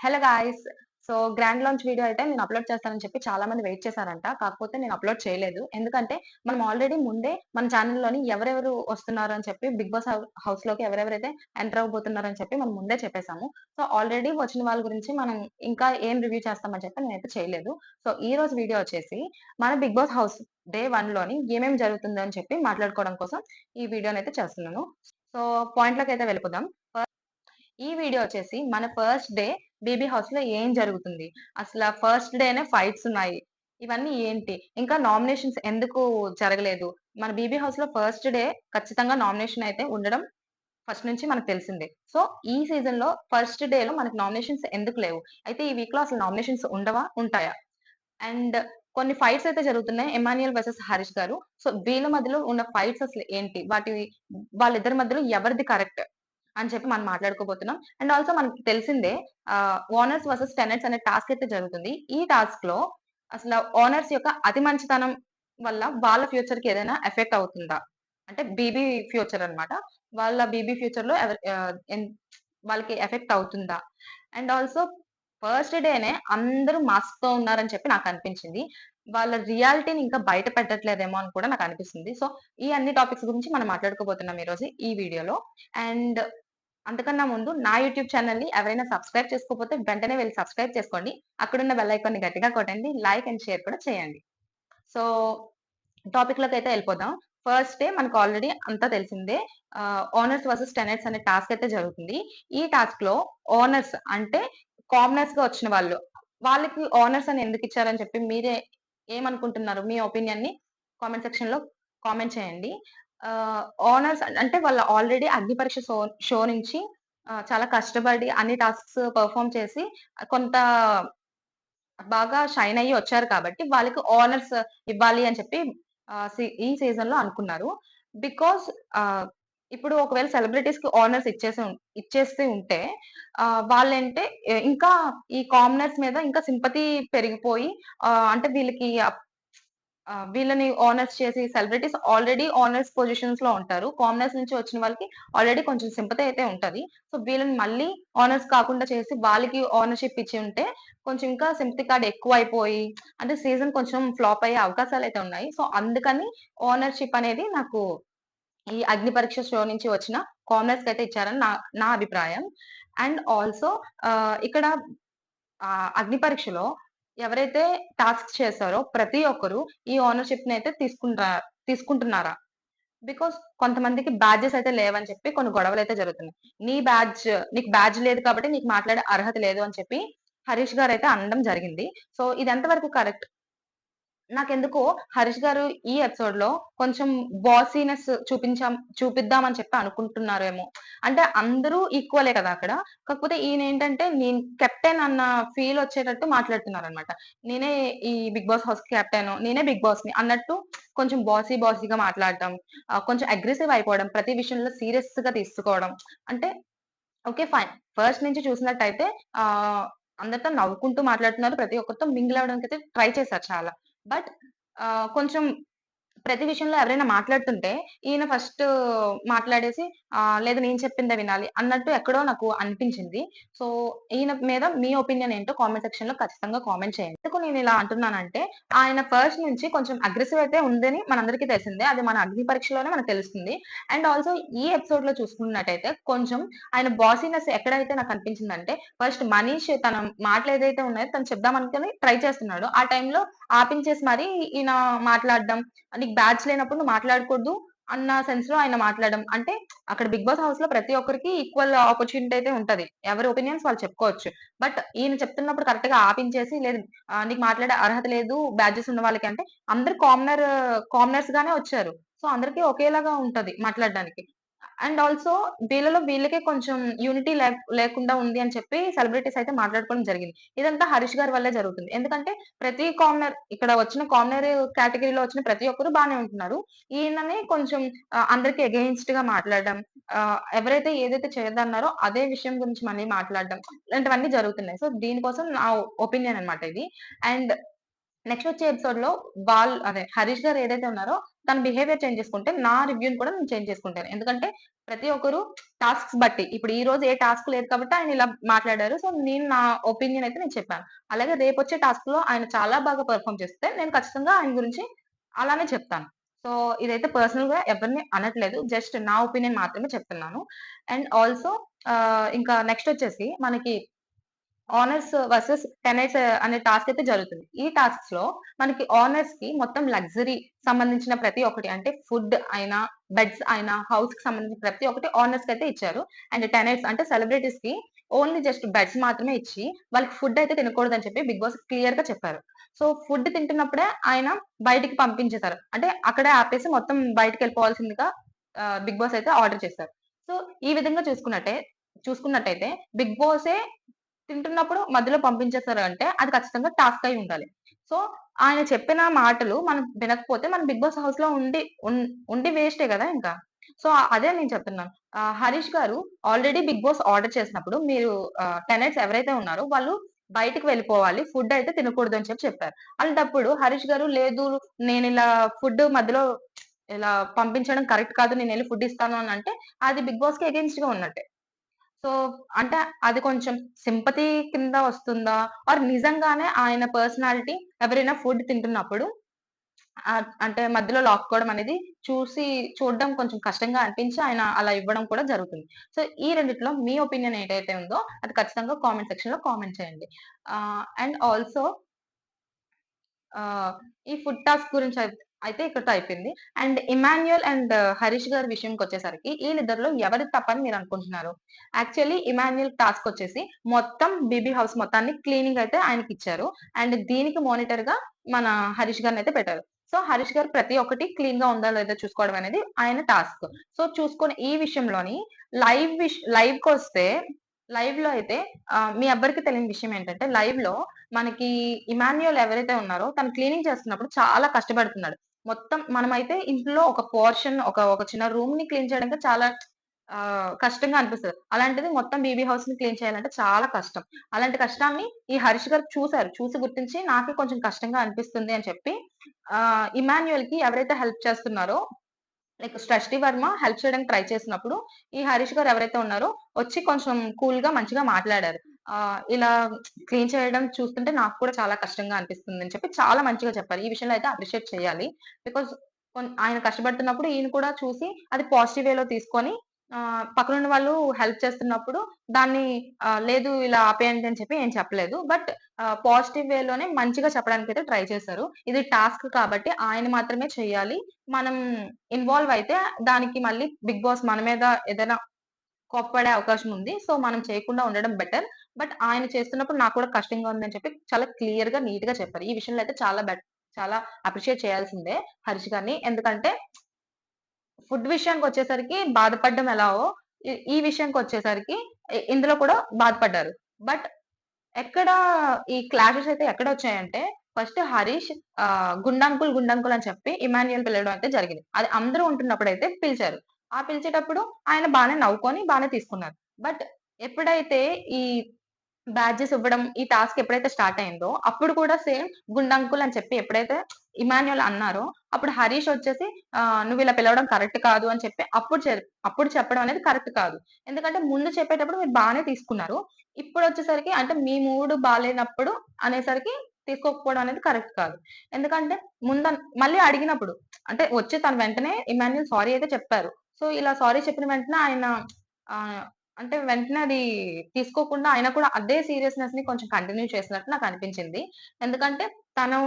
Hello guys. So, grand launch video అయితే నేను upload చేస్తానని చెప్పి చాలా మంది వెయిట్ చేశారంట. కాకపోతే నేను అప్‌లోడ్ చేయలేదు. ఎందుకంటే మనం ఆల్రెడీ ముందే మన ఛానెల్‌లోని ఎవరెవరు వస్తున్నారు అని చెప్పి 'బిగ్ బాస్' హౌస్‌లోకి ఎవరెవరైతే ఎంటర్ అవ్వబోతున్నారని చెప్పి మనం ముందే చెప్పేసాము. సో, ఆల్రెడీ వచ్చిన వాళ్ళ గురించి మనం ఇంకా ఏం రివ్యూ చేస్తామని చెప్పి నేనైతే చేయలేదు. సో, ఈరోజు వీడియో వచ్చేసి మన 'బిగ్ బాస్' హౌస్ డే 1లోని ఏమేమి జరుగుతుందో అని చెప్పి మాట్లాడుకోవడం కోసం ఈ వీడియోనైతే చేస్తున్నాను. సో, పాయింట్‌లోకైతే వెళ్ళిపోదాం. ఈ వీడియో వచ్చేసి మన ఫస్ట్ డే బేబీ హౌస్‌లో ఏం జరుగుతుంది? అసల ఫస్ట్ డేనే ఫైట్స్ ఉన్నాయి. ఇవన్నీ ఏంటి? ఇంకా నామినేషన్స్ ఎందుకు జరగలేదు? మన బీబీ హౌస్‌లో ఫస్ట్ డే ఖచ్చితంగా నామినేషన్ అయితే ఉండడం ఫస్ట్ నుంచి మనకు తెలిసిందే. సో, ఈ సీజన్‌లో ఫస్ట్ డేలో మనకు నామినేషన్స్ ఎందుకు లేవు? అయితే ఈ వీక్‌లో అసలు నామినేషన్స్ ఉండవా? ఉంటాయా? అండ్ కొన్ని ఫైట్స్ అయితే జరుగుతున్నాయి. 'ఎమాన్యుయల్ వర్సెస్ హరీష్' గారు. సో, వీళ్ళ మధ్యలో ఉన్న ఫైట్స్ అసలు ఏంటి? వాళ్ళిద్దరి మధ్యలో ఎవరిది కరెక్ట్? అని చెప్పి మనం మాట్లాడుకోబోతున్నాం. అండ్ ఆల్సో మనకి తెలిసిందే ఓనర్స్ వర్సెస్ టెనెంట్స్ అనే టాస్క్ అయితే జరుగుతుంది. ఈ టాస్క్‌లో అసల ఓనర్స్ యొక్క అతి మంచితనం వల్ల వాళ్ళ ఫ్యూచర్‌కి ఏదైనా ఎఫెక్ట్ అవుతుందా? అంటే బీబీ ఫ్యూచర్ అన్నమాట. వాళ్ళ బీబీ ఫ్యూచర్‌లో వాళ్ళకి ఎఫెక్ట్ అవుతుందా? అండ్ ఆల్సో ఫస్ట్ డేనే అందరూ మాస్క్‌తో ఉన్నారని చెప్పి నాకనిపించింది. వాళ్ళ రియాలిటీని ఇంకా బయట పెట్టట్లేదేమో అని కూడా నాకనిపిస్తుంది. సో, ఈ అన్ని టాపిక్స్ గురించి మనం మాట్లాడుకోబోతున్నాం ఈరోజు ఈ వీడియోలో. అండ్ అంతకన్నా ముందు నా యూట్యూబ్ ఛానెల్‌ని ఎవరైనా సబ్స్క్రైబ్ చేసుకోకపోతే వెంటనే వెళ్లి సబ్స్క్రైబ్ చేసుకోండి. అక్కడున్న బెల్ ఐకాన్‌ని గట్టిగా కొట్టండి. లైక్ అండ్ షేర్ కూడా చేయండి. సో, టాపిక్‌లోకైతే ఎళ్ళిపోదాం. ఫస్ట్ డే మనకు ఆల్రెడీ అంతా తెలిసిందే. ఓనర్స్ వర్సెస్ టెనెంట్స్ అనే టాస్క్ అయితే జరుగుతుంది. ఈ టాస్క్‌లో ఓనర్స్ అంటే కామనర్స్‌గా వచ్చిన వాళ్ళు. వాళ్ళకి ఓనర్స్ అని ఎందుకిచ్చారని చెప్పి మీరే ఏమనుకుంటున్నారు? మీ ఒపీనియన్‌ని కామెంట్ సెక్షన్‌లో కామెంట్ చేయండి. ఆహ్, ఓనర్స్ అంటే వాళ్ళు ఆల్రెడీ అగ్ని పరీక్ష షో నుంచి చాలా కష్టపడి అన్ని టాస్క్స్ పెర్ఫార్మ్ చేసి కొంత బాగా షైన్ అయ్యి వచ్చారు కాబట్టి, వాళ్ళకి ఓనర్స్ ఇవ్వాలి అని చెప్పి ఈ సీజన్‌లో అనుకున్నారు. బికాజ్ ఆహ్, ఇప్పుడు ఒకవేళ సెలబ్రిటీస్‌కి ఓనర్స్ ఇచ్చేసి ఉంటే వాళ్ళంటే ఇంకా ఈ కామనర్స్ మీద ఇంకా సింపతి పెరిగిపోయి అంటే వీళ్ళకి వీళ్ళని ఓనర్స్ చేసి సెలబ్రిటీస్ ఆల్రెడీ ఓనర్స్ పొజిషన్స్‌లో ఉంటారు. కామనర్స్ నుంచి వచ్చిన వాళ్ళకి ఆల్రెడీ కొంచెం సింపతి అయితే ఉంటది. సో, వీళ్ళని మళ్ళీ ఓనర్స్ కాకుండా చేసి వాళ్ళకి ఓనర్‌షిప్ ఇచ్చి ఉంటే కొంచెం ఇంకా సింపతి కార్డ్ ఎక్కువైపోయి అంటే సీజన్ కొంచెం ఫ్లాప్ అయ్యే అవకాశాలైతే ఉన్నాయి. సో, అందుకని ఓనర్‌షిప్ అనేది నాకు ఈ అగ్ని పరీక్ష షో నుంచి వచ్చిన కామనర్స్‌కైతే ఇచ్చారని నా నా అభిప్రాయం. అండ్ ఆల్సో ఇక్కడ అగ్ని పరీక్షలో ఎవరైతే టాస్క్స్ చేసారో ప్రతి ఒక్కరు ఈ ఓనర్‌షిప్‌నైతే తీసుకుంటున్నారా? బికాజ్ కొంతమందికి బ్యాడ్జెస్ అయితే లేవని చెప్పి కొన్ని గొడవలైతే జరుగుతున్నాయి. నీకు బ్యాడ్జ్ లేదు కాబట్టి నీకు మాట్లాడే అర్హత లేదు అని చెప్పి హరీష్ గారైతే అనడం జరిగింది. సో, ఇది ఎంత వరకు కరెక్ట్? నాకెందుకో 'హరీష్' గారు ఈ ఎపిసోడ్‌లో కొంచెం బాసీనెస్ చూపిద్దామని చెప్పి అనుకుంటున్నారేమో. అంటే అందరూ ఈక్వలే కదా అక్కడ. కాకపోతే ఈయనేంటంటే నేను కెప్టెన్ అన్న ఫీల్ వచ్చేటట్టు మాట్లాడుతున్నారనమాట. నేనే ఈ 'బిగ్ బాస్' హౌస్ కెప్టెను, నేనే 'బిగ్ బాస్‌ని' అన్నట్టు కొంచెం బాసీగా మాట్లాడడం, కొంచెం అగ్రెసివ్ అయిపోవడం, ప్రతి విషయంలో సీరియస్‌గా తీసుకోవడం. అంటే ఓకే. ఫైన్. ఫస్ట్ నుంచి చూసినట్టయితే ఆహ్, అందరితో నవ్వుకుంటూ మాట్లాడుతున్నారు. ప్రతి ఒక్కరితో మింగిల్ అవ్వడానికైతే ట్రై చేశారు చాలా. బట్ కొంచెం ప్రతి విషయంలో ఎవరైనా మాట్లాడుతుంటే, ఈయన ఫస్ట్ మాట్లాడేసి లేదు నేను చెప్పిందే వినాలి అన్నట్టు ఎక్కడో నాకు అనిపించింది. సో, ఈయన మీద మీ ఒపీనియన్ ఏంటో కామెంట్ సెక్షన్‌లో ఖచ్చితంగా కామెంట్ చేయండి. ఎందుకు నేనిలా అంటున్నానంటే, ఆయన ఫస్ట్ నుంచి కొంచెం అగ్రెసివ్ అయితే ఉందని మనందరికీ తెలిసిందే. అది మన అగ్ని పరీక్షలోనే మనకు తెలుస్తుంది. అండ్ ఆల్సో ఈ ఎపిసోడ్‌లో చూసుకున్నట్టయితే కొంచెం ఆయన బాసీనెస్ ఎక్కడైతే నాకు అనిపించిందంటే, ఫస్ట్ మనీష్ తన మాటలేదైతే ఉన్నాయో తను చెప్దామనుకుని ట్రై చేస్తున్నాడు. ఆ టైంలో ఆపించేసి మరి ఈయన మాట్లాడడం నీకు బ్యాచ్ లేనప్పుడు నువ్వు మాట్లాడకూడదు అన్న సెన్స్‌లో ఆయన మాట్లాడడం. అంటే అక్కడ 'బిగ్ బాస్' హౌస్‌లో ప్రతి ఒక్కరికి ఈక్వల్ ఆపర్చునిటీ అయితే ఉంటది. ఎవరి ఒపీనియన్స్ వాళ్ళు చెప్పుకోవచ్చు. బట్ ఈయన చెప్తున్నప్పుడు కరెక్ట్‌గా ఆపించేసి లేదు నీకు మాట్లాడే అర్హత లేదు బ్యాడ్జెస్ ఉన్న వాళ్ళకి అంటే అందరూ కామనర్స్ గానే వచ్చారు. సో, అందరికి ఒకేలాగా ఉంటది మాట్లాడడానికి. అండ్ ఆల్సో వీళ్ళకే కొంచెం యూనిటీ లేకుండా ఉంది అని చెప్పి సెలబ్రిటీస్ అయితే మాట్లాడుకోవడం జరిగింది. ఇదంతా 'హరీష్' గారి వల్లే జరుగుతుంది. ఎందుకంటే ప్రతి కామనర్ ఇక్కడ వచ్చిన కామనర్ కేటగరీలో వచ్చిన ప్రతి ఒక్కరు బానే ఉంటున్నారు. ఈయననే కొంచెం అందరికి అగెయిన్స్ట్‌గా మాట్లాడడం, ఎవరైతే ఏదైతే చేయొద్దన్నారో అదే విషయం గురించి మళ్ళీ మాట్లాడడం ఇలాంటివన్నీ జరుగుతున్నాయి. సో, దీనికోసం నా ఒపీనియన్ అన్నమాట ఇది. అండ్ నెక్స్ట్ వచ్చే ఎపిసోడ్‌లో అదే హరీష్ గారు ఏదైతే ఉన్నారో తన బిహేవియర్ చేంజ్ చేసుకుంటే, నా రివ్యూని కూడా నేను చేంజ్ చేసుకుంటాను. ఎందుకంటే ప్రతి ఒక్కరు టాస్క్స్ బట్టి ఇప్పుడు ఈ రోజు ఏ టాస్క్ లేదు కాబట్టి ఆయన ఇలా మాట్లాడారు. సో, నేను నా ఒపీనియన్ అయితే నేను చెప్పాను. అలాగే రేపొచ్చే టాస్క్‌లో ఆయన చాలా బాగా పెర్ఫార్మ్ చేస్తే నేను ఖచ్చితంగా ఆయన గురించి అలానే చెప్తాను. సో, ఇదైతే పర్సనల్‌గా ఎవరిని అనట్లేదు. జస్ట్ నా ఒపీనియన్ మాత్రమే చెప్తున్నాను. అండ్ ఆల్సో ఇంకా నెక్స్ట్ వచ్చేసి మనకి ఆనర్స్ వర్సెస్ టెనెట్స్ అనే టాస్క్ అయితే జరుగుతుంది. ఈ టాస్క్స్‌లో మనకి ఆనర్స్‌కి మొత్తం లగ్జరీ సంబంధించిన ప్రతి ఒక్కటి అంటే ఫుడ్ అయినా, బెడ్స్ అయినా, హౌస్‌కి సంబంధించిన ప్రతి ఒక్కటి ఆనర్స్‌కయితే ఇచ్చారు. అండ్ టెనెట్స్ అంటే సెలబ్రిటీస్‌కి ఓన్లీ జస్ట్ బెడ్స్ మాత్రమే ఇచ్చి, వాళ్ళకి ఫుడ్ అయితే తినకూడదని చెప్పి బిగ్ బాస్ క్లియర్‌గా చెప్పారు. సో, ఫుడ్ తింటున్నప్పుడే ఆయన బయటికి పంపించేసారు. అంటే అక్కడే ఆపేసి మొత్తం బయటికెళ్ళిపోవాల్సిందిగా బిగ్ బాస్ అయితే ఆర్డర్ చేశారు. సో, ఈ విధంగా చూసుకున్నట్టయితే బిగ్ బాసే తింటున్నప్పుడు మధ్యలో పంపించేసారు అంటే, అది ఖచ్చితంగా టాస్క్ అయి ఉండాలి. సో, ఆయన చెప్పిన మాటలు మనం వినకపోతే మనం 'బిగ్ బాస్' హౌస్‌లో ఉండి వేస్టే గదా! ఇంకా. సో, అదే నేను చెప్తున్నాను. 'హరీష్' గారు ఆల్రెడీ 'బిగ్ బాస్' ఆర్డర్ చేసినప్పుడు మీరు టెనెంట్స్ ఎవరైతే ఉన్నారో వాళ్ళు బయటికి వెళ్ళిపోవాలి. ఫుడ్ అయితే తినకూడదు అని చెప్పారు. అలాంటప్పుడు 'హరీష్' గారు లేదు నేనిలా ఫుడ్ మధ్యలో ఇలా పంపించడం కరెక్ట్ కాదు. నేనెళ్లి ఫుడ్ ఇస్తాను అని అంటే, అది 'బిగ్ బాస్‌కి అగెయిన్స్ట్‌గా ఉన్నట్టే. సో, అంటే అది కొంచెం సింపతి కింద వస్తుందా? ఆర్ నిజంగానే ఆయన పర్సనాలిటీ ఎవరైనా ఫుడ్ తింటున్నప్పుడు అంటే మధ్యలో లాక్కోవడం అనేది చూడడం కొంచెం కష్టంగా అనిపించి ఆయన అలా ఇవ్వడం కూడా జరుగుతుంది. సో, ఈ రెండిట్లో మీ ఒపీనియన్ ఏదైతే ఉందో అది ఖచ్చితంగా కామెంట్ సెక్షన్‌లో కామెంట్ చేయండి. అండ్ ఆల్సో ఆహ్, ఈ ఫుడ్ టాస్క్ గురించి అయితే ఇక్కడితో అయిపోయింది. అండ్ 'ఇమాన్యుయల్' అండ్ 'హరీష్' గారి విషయంకొచ్చేసరికి ఈళ్ళిద్దరిలో ఎవరిది తప్పని మీరనుకుంటున్నారు? యాక్చువల్లీ 'ఇమాన్యుయల్' టాస్క్ వచ్చేసి మొత్తం బీబీ హౌస్ మొత్తాన్ని క్లీనింగ్ అయితే ఆయనకిచ్చారు. అండ్ దీనికి మానిటర్‌గా మన 'హరీష్' గారినైతే పెట్టారు. సో, 'హరీష్' గారు ప్రతి ఒక్కటి క్లీన్‌గా ఉందా లేదా చూసుకోవడం అనేది ఆయన టాస్క్. సో, చూసుకొని ఈ విషయంలోని లైవ్‌కొస్తే లైవ్‌లో అయితే మీ ఎవ్వరికీ తెలియని విషయం ఏంటంటే లైవ్‌లో మనకి ఇమాన్యుయల్ ఎవరైతే ఉన్నారో తను క్లీనింగ్ చేస్తున్నప్పుడు చాలా కష్టపడుతున్నాడు. మొత్తం మనమైతే ఇంట్లో ఒక పోర్షన్ ఒక చిన్న రూమ్‌ని క్లీన్ చేయడానికి చాలా కష్టంగా అనిపిస్తది. అలాంటిది మొత్తం బీబీ హౌస్‌ని క్లీన్ చేయాలంటే చాలా కష్టం. అలాంటి కష్టాన్ని ఈ హరీష్ గారు చూసారు. చూసి గుర్తించి నాకే కొంచెం కష్టంగా అనిపిస్తుంది అని చెప్పి ఇమాన్యుయల్‌కి ఎవరైతే హెల్ప్ చేస్తున్నారో లైక్ 'సృష్టి వర్మ' హెల్ప్ చేయడానికి ట్రై చేసినప్పుడు, ఈ 'హరీష్' గారు ఎవరైతే ఉన్నారో వచ్చి కొంచెం కూల్‌గా మంచిగా మాట్లాడారు. ఇలా క్లీన్ చేయడం చూస్తుంటే నాకు కూడా చాలా కష్టంగా అనిపిస్తుందని చెప్పి చాలా మంచిగా చెప్పారు. ఈ విషయంలో అయితే అప్రిషియేట్ చేయాలి. బికాజ్ ఆయన కష్టపడుతున్నప్పుడు ఈయన కూడా చూసి అది పాజిటివ్ వేలో తీసుకొని పక్కనున్న వాళ్ళు హెల్ప్ చేస్తున్నప్పుడు దాన్ని లేదు ఇలా ఆపేయండి అని చెప్పి ఏం చెప్పలేదు. బట్ పాజిటివ్ వేలోనే మంచిగా చెప్పడానికైతే ట్రై చేశారు. ఇది టాస్క్ కాబట్టి ఆయన మాత్రమే చేయాలి. మనం ఇన్వాల్వ్ అయితే దానికి మళ్ళీ బిగ్ బాస్ మన మీద ఏదైనా కోప్పడే అవకాశం ఉంది. సో, మనం చేయకుండా ఉండడం బెటర్. బట్ ఆయన చేస్తున్నప్పుడు నాకు కూడా కష్టంగా ఉందని చెప్పి చాలా క్లియర్‌గా, నీట్‌గా చెప్పారు. ఈ విషయంలో అయితే చాలా అప్రిషియేట్ చేయాల్సిందే హరీష్ గారిని. ఎందుకంటే ఫుడ్ విషయానికొచ్చేసరికి బాధపడడం ఎలాగో ఈ విషయానికొచ్చేసరికి ఇందులో కూడా బాధపడ్డారు. బట్ ఎక్కడ ఈ క్లాషెస్ అయితే ఎక్కడొచ్చాయంటే, ఫస్ట్ హరీష్ గుండంకుల్, గుండంకుల్ అని చెప్పి ఇమాన్యుయల్ పిలవడం అయితే జరిగింది. అది అందరూ ఉంటున్నప్పుడైతే పిలిచారు. ఆ పిలిచేటప్పుడు ఆయన బానే నవ్వుకొని బానే తీసుకున్నారు. బట్ ఎప్పుడైతే ఈ బ్యాడ్జెస్ ఇవ్వడం, ఈ టాస్క్ ఎప్పుడైతే స్టార్ట్ అయిందో, అప్పుడు కూడా సేమ్ గుండంకుల్ అని చెప్పి ఎప్పుడైతే ఇమాన్యుయల్ అన్నారో, అప్పుడు హరీష్ వచ్చేసి "నువ్విలా పిలవడం కరెక్ట్ కాదు" అని చెప్పి అప్పుడు చెప్పడం అనేది కరెక్ట్ కాదు. ఎందుకంటే ముందు చెప్పేటప్పుడు మీరు బానే తీసుకున్నారు. ఇప్పుడొచ్చేసరికి అంటే మీ మూడ్ బాలేనప్పుడు అనేసరికి తీసుకోకపోవడం అనేది కరెక్ట్ కాదు. ఎందుకంటే మళ్ళీ అడిగినప్పుడు అంటే వచ్చి తను వెంటనే ఇమాన్యుయల్ సారీ అయితే చెప్పారు. సో, ఇలా సారీ చెప్పిన వెంటనే ఆయన ఆహ్, అంటే వెంటనే అది తీసుకోకుండా ఆయన కూడా అదే సీరియస్‌నెస్‌ని కొంచెం కంటిన్యూ చేసినట్టు నాకనిపించింది. ఎందుకంటే తను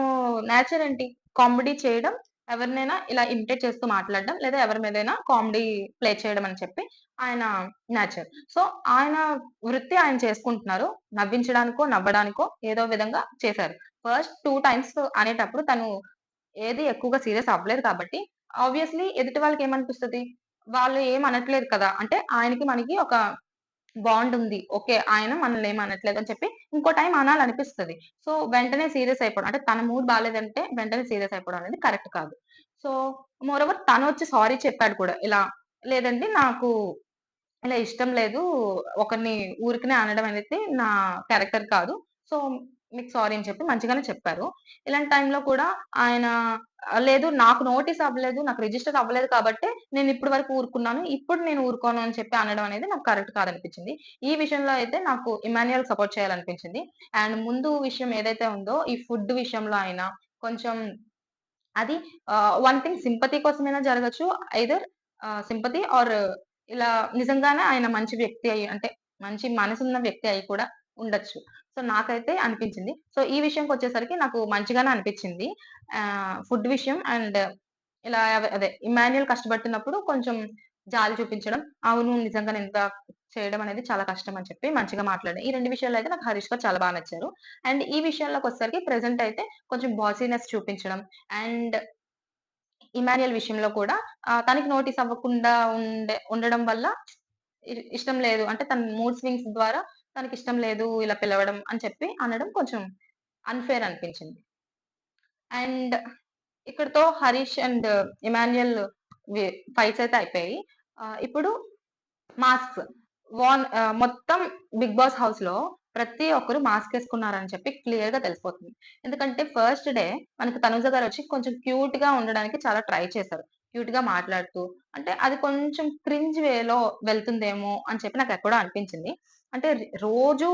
నేచర్ ఏంటి? కామెడీ చేయడం, ఎవరినైనా ఇలా ఇమిటేట్ చేస్తూ మాట్లాడడం, లేదా ఎవరి మీదైనా కామెడీ ప్లే చేయడం అని చెప్పి ఆయన నేచర్. సో, ఆయన వృత్తి ఆయన చేసుకుంటున్నారు. నవ్వించడానికో, నవ్వడానికో ఏదో విధంగా చేశారు. ఫస్ట్ 2 టైమ్స్ అనేటప్పుడు తను ఏది ఎక్కువగా సీరియస్ అవ్వలేదు కాబట్టి, ఆబ్వియస్‌లీ ఎదుటి వాళ్ళకేమనిపిస్తది? వాళ్ళు ఏమనట్లేదు కదా! అంటే ఆయనకి, మనకి ఒక బాండ్ ఉంది. ఓకే. ఆయన మనల్ని ఏమి అనట్లేదు అని చెప్పి ఇంకో టైమ్ అనాలనిపిస్తది. సో, వెంటనే సీరియస్ అయిపోవడం. అంటే తన మూడ్ బాలేదంటే వెంటనే సీరియస్ అయిపోవడం అనేది కరెక్ట్ కాదు. సో, మోరోవర్ తనొచ్చి సారీ చెప్పాడు కూడా. ఇలా లేదండి నాకు ఇలా ఇష్టం లేదు. ఒకరిని ఊరికనే అనడం అనేది నా క్యారెక్టర్ కాదు. సో, మీకు సారీ అని చెప్పి మంచిగానే చెప్పారు. ఇలాంటి టైంలో కూడా ఆయన లేదు నాకు నోటీస్ అవ్వలేదు. నాకు రిజిస్టర్ అవ్వలేదు కాబట్టే నేను ఇప్పటి వరకు ఊరుకున్నాను. ఇప్పుడు నేను ఊరుకోను అని చెప్పి అనడం అనేది నాకు కరెక్ట్ కాదనిపించింది. ఈ విషయంలో అయితే నాకు ఇమ్మాన్యుయల్ సపోర్ట్ చేయాలనిపించింది. అండ్ ముందు విషయం ఏదైతే ఉందో ఈ ఫుడ్ విషయంలో అయినా కొంచెం అది వన్ థింగ్ సింపతి కోసమైనా జరగొచ్చు. ఐదర్ సింపతి ఆర్ ఇలా నిజంగానే ఆయన మంచి వ్యక్తి అయ్యి అంటే మంచి మనసున్న వ్యక్తి అయి కూడా ఉండొచ్చు. సో, నాకైతే అనిపించింది. సో, ఈ విషయంకొచ్చేసరికి నాకు మంచిగానే అనిపించింది. ఫుడ్ విషయం అండ్ ఇలా అదే ఇమ్మాన్యుయల్ కష్టపడుతున్నప్పుడు కొంచెం జాలి చూపించడం. అవును నిజంగానే ఇంత చేయడం అనేది చాలా కష్టం అని చెప్పి మంచిగా మాట్లాడారు. ఈ 2 విషయాల్లో అయితే నాకు హరీష్ గారు చాలా బా నచ్చారు. అండ్ ఈ విషయంలోకొచ్చేసరికి ప్రెజెంట్ అయితే కొంచెం బాసీనెస్ చూపించడం అండ్ ఇమాన్యుయల్ విషయంలో కూడా తనకి నోటీస్ అవ్వకుండా ఉండడం వల్ల ఇష్టం లేదు. అంటే తన మూడ్ స్వింగ్స్ ద్వారా తనకిష్టం లేదు ఇలా పిలవడం అని చెప్పి అనడం కొంచెం అన్‌ఫెయిర్ అనిపించింది. అండ్ ఇక్కడితో Harish and Emmanuel V fights అయితే అయిపోయాయి. ఇప్పుడు మాస్క్స్. మొత్తం 'బిగ్ బాస్' హౌస్‌లో ప్రతి ఒక్కరు మాస్క్ ఏసుకున్నారని చెప్పి క్లియర్‌గా తెలిసిపోతుంది. ఎందుకంటే ఫస్ట్ డే మనకి తనుజ గారొచ్చి కొంచెం క్యూట్‌గా ఉండడానికి చాలా ట్రై చేశారు. క్యూట్‌గా మాట్లాడుతూ అంటే అది కొంచెం క్రింజ్ వేలో వెళ్తుందేమో అని చెప్పి నాకెక్కడో అనిపించింది. అంటే రోజు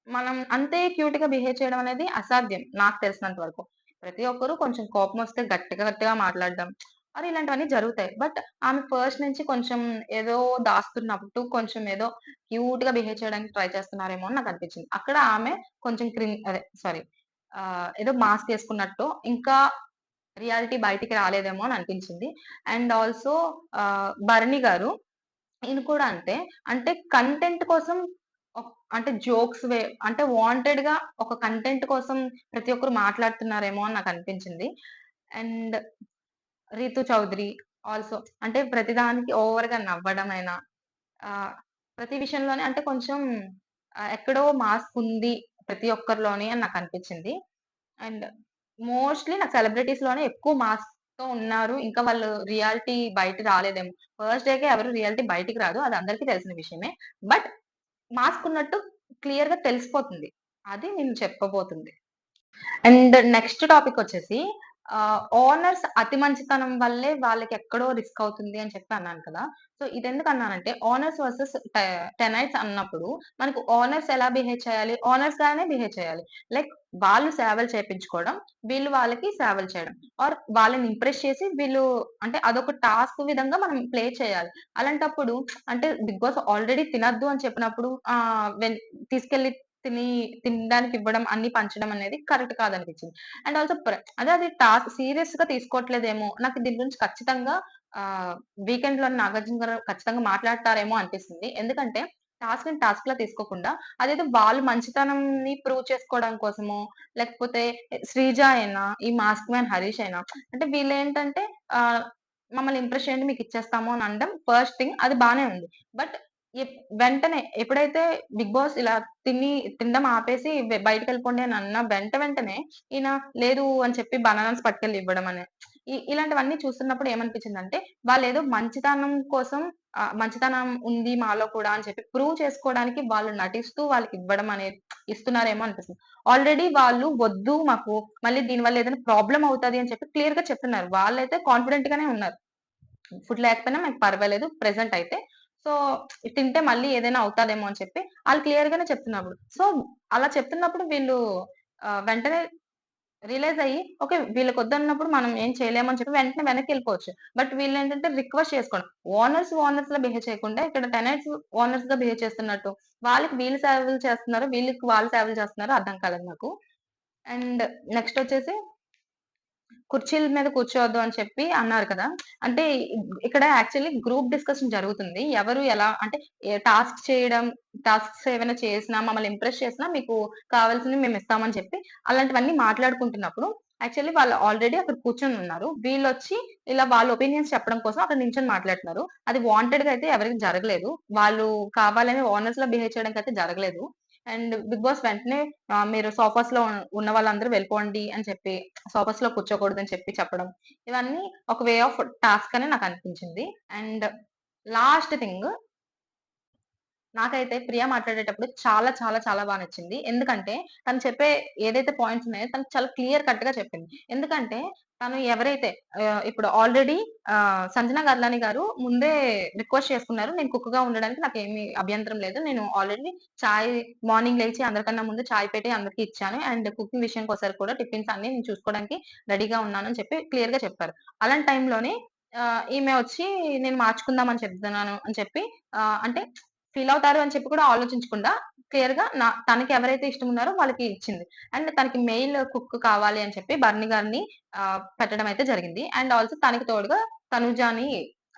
మనం అంతే క్యూట్‌గా బిహేవ్ చేయడం అనేది అసాధ్యం నాకు తెలిసినంత వరకు. ప్రతి ఒక్కరు కొంచెం కోపమొస్తే గట్టిగా గట్టిగా మాట్లాడడం మరి ఇలాంటివన్నీ జరుగుతాయి. బట్ ఆమె ఫస్ట్ నుంచి కొంచెం ఏదో దాస్తున్నట్టు, కొంచెం ఏదో క్యూట్‌గా బిహేవ్ చేయడానికి ట్రై చేస్తున్నారేమో అని నాకనిపించింది. అక్కడ ఆమె కొంచెం అదే సారీ ఏదో మాస్క్ ఏసుకున్నట్టో, ఇంకా రియాలిటీ బయటికి రాలేదేమో అని అనిపించింది. అండ్ ఆల్సో భరణి గారు ఈయన కూడా అంతే. అంటే కంటెంట్ కోసం అంటే జోక్స్ అంటే వాంటెడ్‌గా ఒక కంటెంట్ కోసం ప్రతి ఒక్కరు మాట్లాడుతున్నారేమో అని నాకనిపించింది. అండ్ 'రితు చౌదరి' ఆల్సో అంటే ప్రతిదానికి ఓవర్‌గా నవ్వడమైనా ఆహ్, ప్రతి విషయంలోనే అంటే కొంచెం ఎక్కడో మాస్కుంది ప్రతి ఒక్కరిలోని అని నాకనిపించింది. అండ్ మోస్ట్‌లీ నాకు సెలబ్రిటీస్‌లోనే ఎక్కువ మాస్‌తో ఉన్నారు. ఇంకా వాళ్ళు రియాలిటీ బయట రాలేదేమో. ఫస్ట్ డేకే ఎవరు రియాలిటీ బయటికి రాదు. అది అందరికీ తెలిసిన విషయమే. బట్ మాస్క్ ఉన్నట్టు క్లియర్‌గా తెలిసిపోతుంది. అది నేను చెప్పబోతుంది. అండ్ నెక్స్ట్ టాపికొచ్చేసి ఓనర్స్ అతి మంచితనం వల్లే వాళ్ళకెక్కడో రిస్క్ అవుతుంది అని చెప్పి అన్నాను కదా! సో, ఇదెందుకన్నానంటే ఓనర్స్ వర్సెస్ టెనైట్స్ అన్నప్పుడు మనకు ఓనర్స్ ఎలా బిహేవ్ చేయాలి? ఓనర్స్ గానే బిహేవ్ చేయాలి. లైక్ వాళ్ళు సేవలు చేపించుకోవడం, వీళ్ళు వాళ్ళకి సేవలు చేయడం. ఆర్ వాళ్ళని ఇంప్రెస్ చేసి వీళ్ళు అంటే అదొక టాస్క్ విధంగా మనం ప్లే చేయాలి. అలాంటప్పుడు అంటే బిగ్ బాస్ ఆల్రెడీ తినొద్దు అని చెప్పినప్పుడు తీసుకెళ్ళి తిని తినడానికి ఇవ్వడం, అన్ని పంచడం అనేది కరెక్ట్ కాదనిపించింది. అండ్ ఆల్సో అదే అది టాస్క్ సీరియస్‌గా తీసుకోవట్లేదేమో! నాకు దీని గురించి ఖచ్చితంగా ఆహ్, వీకెండ్‌లోని నాగార్జున గారు ఖచ్చితంగా మాట్లాడతారేమో అనిపిస్తుంది. ఎందుకంటే టాస్క్‌ని టాస్క్‌లా తీసుకోకుండా అదేదో వాళ్ళు మంచితనంని ప్రూవ్ చేసుకోవడం కోసమో, లేకపోతే శ్రీజ అయినా, ఈ మాస్క్ మ్యాన్ హరీష్ అయినా అంటే వీళ్ళేంటంటే ఆహ్, మమ్మల్ని ఇంప్రెస్ చేయండి మీకిచ్చేస్తాము అని అనడం ఫస్ట్ థింగ్ అది బానే ఉంది. బట్ వెంటనే ఎప్పుడైతే బిగ్ బాస్ ఇలా తినడం ఆపేసి బయటికెళ్ళిపోండి అని అన్న వెంటనే ఈయన లేదు అని చెప్పి బనానాస్ పట్టుకెళ్ళి ఇవ్వడం అని. ఇలాంటివన్నీ చూస్తున్నప్పుడు ఏమనిపించిందంటే, వాళ్ళేదో మంచితనం కోసం మంచితనం ఉంది మాలో కూడా అని చెప్పి ప్రూవ్ చేసుకోవడానికి వాళ్ళు నటిస్తూ వాళ్ళకివ్వడం అనేది ఇస్తున్నారేమో అనిపిస్తుంది. ఆల్రెడీ వాళ్ళు వద్దు మాకు మళ్ళీ దీనివల్ల ఏదైనా ప్రాబ్లమ్ అవుతది అని చెప్పి క్లియర్‌గా చెప్తున్నారు. వాళ్ళైతే కాన్ఫిడెంట్ గానే ఉన్నారు. ఫుడ్ లేకపోయినా మాకు పర్వాలేదు ప్రెజెంట్ అయితే. సో, తింటే మళ్ళీ ఏదైనా అవుతాదేమో అని చెప్పి ఆళ్ళు క్లియర్‌గానే చెప్తున్నప్పుడు. సో, అలా చెప్తున్నప్పుడు వీళ్ళు వెంటనే రియలైజ్ అయ్యి ఓకే. వీళ్ళకొద్దన్నప్పుడు మనం ఏం చేయలేమని చెప్పి వెంటనే వెనక్కెళ్ళిపోవచ్చు. బట్ వీళ్ళేంటంటే రిక్వెస్ట్ చేసుకోవడం. ఓనర్స్‌లా బిహేవ్ చేయకుండా ఇక్కడ టెనెంట్స్ ఓనర్స్‌గా బిహేవ్ చేస్తున్నట్టు. వాళ్ళకి వీళ్ళు సేవలు చేస్తున్నారు. వీళ్ళకి వాళ్ళు సేవలు చేస్తున్నారో అర్థం కాలేదు నాకు. అండ్ నెక్స్ట్ వచ్చేసి కుర్చీల మీద కూర్చోవద్దు అని చెప్పి అన్నారు కదా! అంటే ఇక్కడ యాక్చువల్లీ గ్రూప్ డిస్కషన్ జరుగుతుంది. ఎవరు ఎలా అంటే టాస్క్స్ ఏమైనా చేసినా, మమ్మల్ని ఇంప్రెస్ చేసినా మీకు కావాల్సినవి మేమిస్తామని చెప్పి అలాంటివన్నీ మాట్లాడుకుంటున్నప్పుడు యాక్చువల్లీ వాళ్ళు ఆల్రెడీ అక్కడ కూర్చొనున్నారు. వీళ్ళొచ్చి ఇలా వాళ్ళ ఒపీనియన్స్ చెప్పడం కోసం అక్కడ నించొని మాట్లాడుతున్నారు. అది వాంటెడ్‌గా అయితే ఎవరికీ జరగలేదు. వాళ్ళు కావాలని ఓనర్స్‌లా బిహేవ్ చేయడానికైతే జరగలేదు. అండ్ బిగ్ బాస్ వెంటనే మీరు సోఫాస్‌లో ఉన్న వాళ్ళందరూ వెళ్ళిపోండి అని చెప్పి సోఫాస్‌లో కూర్చోకూడదని చెప్పి చెప్పడం. ఇవన్నీ ఒక వే ఆఫ్ టాస్క్ అని నాకనిపించింది. అండ్ లాస్ట్ థింగ్ నాకైతే ప్రియ మాట్లాడేటప్పుడు చాలా, చాలా, చాలా నచ్చింది. ఎందుకంటే తను చెప్పే ఏదైతే పాయింట్స్ ఉన్నాయో తను చాలా క్లియర్ కట్‌గా చెప్పింది. ఎందుకంటే తను ఎవరైతే ఇప్పుడు ఆల్రెడీ 'సంజన గల్లాని' గారు ముందే రిక్వెస్ట్ చేసుకున్నారు. నేను కుక్‌గా ఉండడానికి నాకేమి అభ్యంతరం లేదు. నేను ఆల్రెడీ చాయ్ మార్నింగ్ లేచి అందరికన్నా ముందు చాయ్ పెట్టి అందరికి ఇచ్చాను. అండ్ కుకింగ్ విషయానికొసరికి కూడా టిఫిన్స్ అన్నీ నేను చూసుకోవడానికి రెడీగా ఉన్నానని చెప్పి క్లియర్‌గా చెప్పారు. అలాంటి టైంలోనే ఈమె వచ్చి నేను మార్చుకుందాం అని చెప్తున్నాను అని చెప్పి అంటే ఫీల్ అవుతారు అని చెప్పి కూడా ఆలోచించకుండా క్లియర్‌గా తనకి ఎవరైతే ఇష్టం ఉన్నారో వాళ్ళకి ఇచ్చింది. అండ్ తనకి మెయిల్ కుక్ కావాలి అని చెప్పి బర్ని గారిని పెట్టడం అయితే జరిగింది. అండ్ ఆల్సో తనకి తోడుగా తనుజాని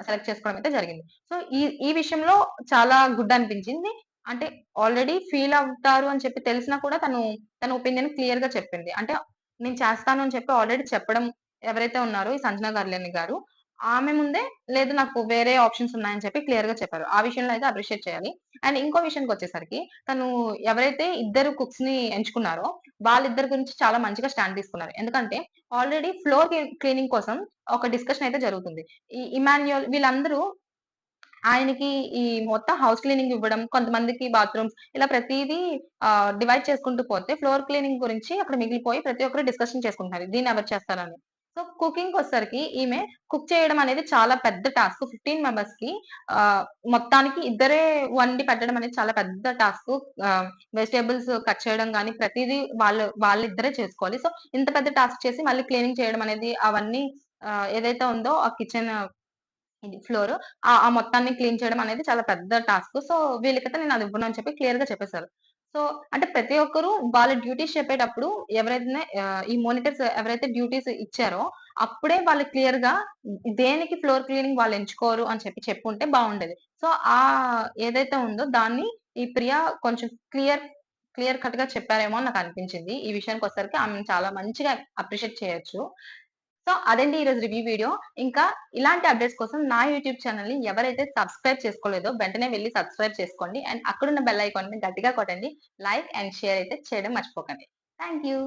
సెలెక్ట్ చేసుకోవడం అయితే జరిగింది. సో, ఈ ఈ విషయంలో చాలా గుడ్ అనిపించింది. అంటే ఆల్రెడీ ఫీల్ అవుతారు అని చెప్పి తెలిసినా కూడా తన ఒపీనియన్ క్లియర్‌గా చెప్పింది. అంటే నేను చేస్తాను అని చెప్పి ఆల్రెడీ చెప్పడం ఎవరైతే ఉన్నారో ఈ సంజన గార్లెని గారు, ఆమె ముందే లేదు నాకు వేరే ఆప్షన్స్ ఉన్నాయని చెప్పి క్లియర్‌గా చెప్పారు. ఆ విషయంలో అయితే అప్రిషియేట్ చేయాలి. అండ్ ఇంకో విషయానికొచ్చేసరికి తను ఎవరైతే ఇద్దరు కుక్స్‌ని ఎంచుకున్నారో వాళ్ళిద్దరి గురించి చాలా మంచిగా స్టాండ్ తీసుకున్నారు. ఎందుకంటే ఆల్రెడీ ఫ్లోర్ క్లీనింగ్ కోసం ఒక డిస్కషన్ అయితే జరుగుతుంది. ఈ ఇమాన్యుయల్ వీళ్ళందరూ ఆయనకి ఈ మొత్తం హౌస్ క్లీనింగ్ ఇవ్వడం, కొంతమందికి బాత్రూమ్స్ ఇలా ప్రతీదీ డివైడ్ చేసుకుంటూ పోతే ఫ్లోర్ క్లీనింగ్ గురించి అక్కడ మిగిలిపోయి ప్రతి ఒక్కరు డిస్కషన్ చేసుకుంటున్నారు. దీన్నెవరు చేస్తారని. సో, కుకింగ్‌కొచ్చేసరికి ఈమె కుక్ చేయడం అనేది చాలా పెద్ద టాస్క్. 15 మెంబర్స్‌కి మొత్తానికి ఇద్దరే వండి పెట్టడం అనేది చాలా పెద్ద టాస్కు. వెజిటబుల్స్ కట్ చేయడం గాని ప్రతీదీ వాళ్ళిద్దరే చేసుకోవాలి. సో, ఇంత పెద్ద టాస్క్ చేసి మళ్ళీ క్లీనింగ్ చేయడం అనేది అవన్నీ ఏదైతే ఉందో ఆ కిచెన్ ఇది ఫ్లోర్. ఆ మొత్తాన్ని క్లీన్ చేయడం అనేది చాలా పెద్ద టాస్క్. సో, వీళ్ళకైతే నేను అది ఇవ్వను అని చెప్పి క్లియర్‌గా చెప్పేసారు. సో, అంటే ప్రతి ఒక్కరు వాళ్ళ డ్యూటీస్ చెప్పేటప్పుడు ఎవరైతే ఈ మానిటర్స్ ఎవరైతే డ్యూటీస్ ఇచ్చారో, అప్పుడే వాళ్ళు క్లియర్‌గా దేనికి ఫ్లోర్ క్లీనింగ్ వాళ్ళు ఎంచుకోరు అని చెప్పి చెప్పుంటే బావుండేది. సో, ఏదైతే ఉందో దాన్ని ఈ ప్రియ కొంచెం క్లియర్ కట్‌గా చెప్పారేమో అని నాకనిపించింది. ఈ విషయానికొచ్చేసరికి ఆమెను చాలా మంచిగా అప్రిషియేట్ చేయొచ్చు. సో, అదండి ఈరోజు రివ్యూ వీడియో. ఇంకా ఇలాంటి అప్‌డేట్స్ కోసం నా యూట్యూబ్ ఛానెల్‌ని ఎవరైతే సబ్స్క్రైబ్ చేసుకోలేదో వెంటనే వెళ్లి సబ్స్క్రైబ్ చేసుకోండి. అండ్ అక్కడున్న బెల్ ఐకాన్‌ని గట్టిగా కొట్టండి. లైక్ అండ్ షేర్ అయితే చేయడం మర్చిపోకండి. Thank you.